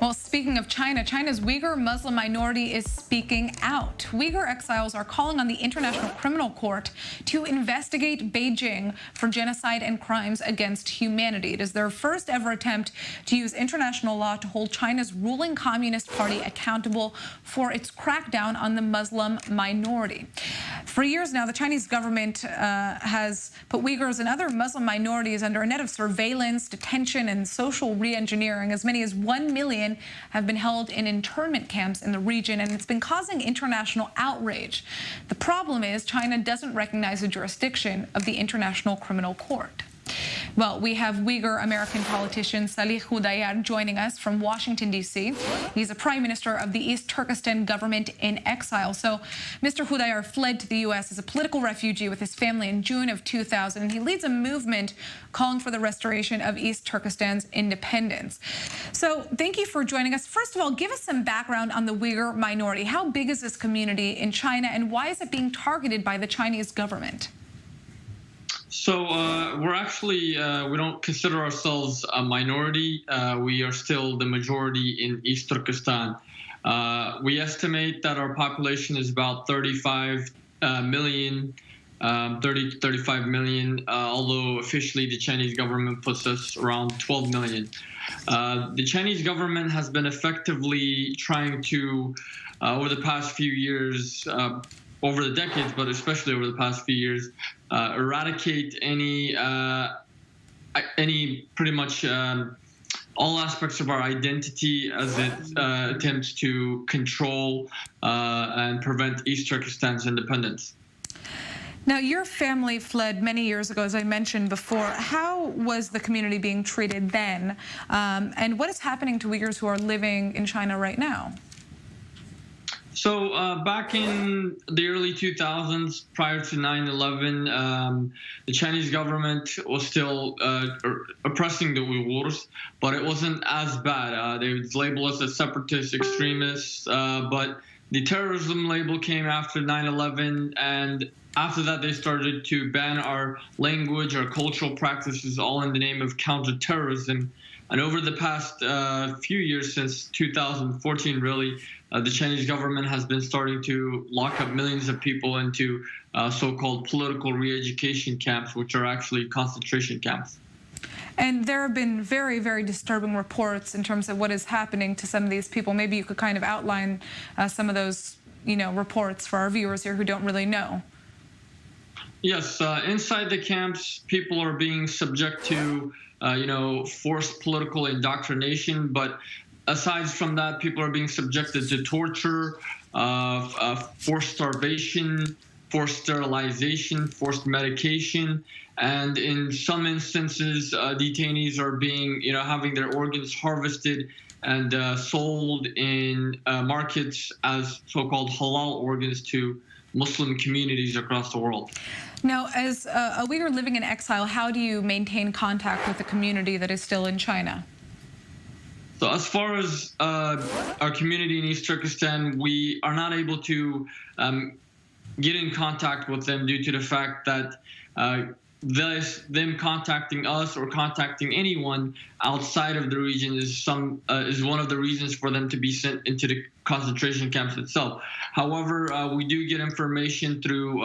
Well, speaking of China, China's Uyghur Muslim minority is speaking out. Uyghur exiles are calling on the International Criminal Court to investigate Beijing for genocide and crimes against humanity. It is their first ever attempt to use international law to hold China's ruling Communist Party accountable for its crackdown on the Muslim minority. For years now, the Chinese government has put Uyghurs and other Muslim minorities under a net of surveillance, detention, and social re-engineering. As many as 1 million have been held in internment camps in the region, and it's been causing international outrage. The problem is China doesn't recognize the jurisdiction of the International Criminal Court. Well, we have Uyghur American politician Salih Hudayar joining us from Washington, D.C. He's a prime minister of the East Turkestan government in exile. So Mr. Hudayar fled to the U.S. as a political refugee with his family in June of 2000, and he leads a movement calling for the restoration of East Turkestan's independence. So thank you for joining us. First of all, give us some background on the Uyghur minority. How big is this community in China, and why is it being targeted by the Chinese government? So we're actually, we don't consider ourselves a minority. We are still the majority in East Turkestan. We estimate that our population is about 35 million, although officially the Chinese government puts us around 12 million. The Chinese government has been effectively trying to, over the past few years, over the decades, but especially over the past few years, eradicate any pretty much all aspects of our identity as it attempts to control and prevent East Turkestan's independence. Now, your family fled many years ago, as I mentioned before. How was the community being treated then? And what is happening to Uyghurs who are living in China right now? So back in the early 2000s, prior to 9/11, the Chinese government was still oppressing the Uyghurs, but it wasn't as bad. They would label us as separatist extremists, but the terrorism label came after 9/11, and after that they started to ban our language, our cultural practices, all in the name of counterterrorism. And over the past few years, since 2014, really, the Chinese government has been starting to lock up millions of people into so-called political re-education camps, which are actually concentration camps. And there have been very, very disturbing reports in terms of what is happening to some of these people. Maybe you could kind of outline some of those, reports for our viewers here who don't really know. Yes, inside the camps, people are being subject to forced political indoctrination. But aside from that, people are being subjected to torture, forced starvation, forced sterilization, forced medication. And in some instances, detainees are being, having their organs harvested and sold in markets as so-called halal organs to Muslim communities across the world. Now, as a Uyghur living in exile, how do you maintain contact with the community that is still in China? So as far as our community in East Turkestan, we are not able to get in contact with them due to the fact that them contacting us or contacting anyone outside of the region is one of the reasons for them to be sent into the concentration camps itself. However, we do get information through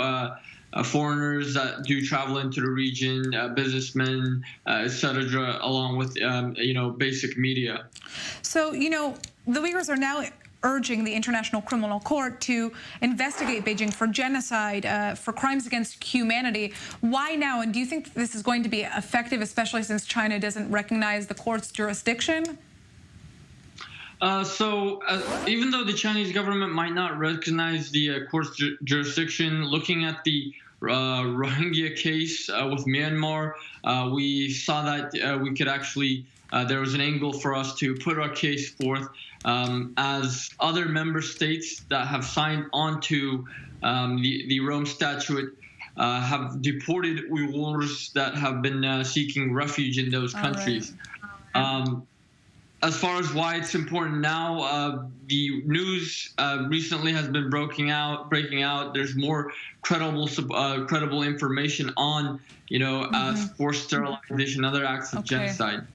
foreigners that do travel into the region, businessmen, etc., along with basic media. So the Uyghurs are now urging the International Criminal Court to investigate Beijing for genocide, for crimes against humanity. Why now? And do you think this is going to be effective, especially since China doesn't recognize the court's jurisdiction? Even though the Chinese government might not recognize the court's jurisdiction, looking at the Rohingya case with Myanmar, we saw that we could actually, there was an angle for us to put our case forth as other member states that have signed on to the Rome Statute have deported Uyghurs that have been seeking refuge in those countries. As far as why it's important now, the news recently has been breaking out. There's more credible information on, forced sterilization, other acts of genocide.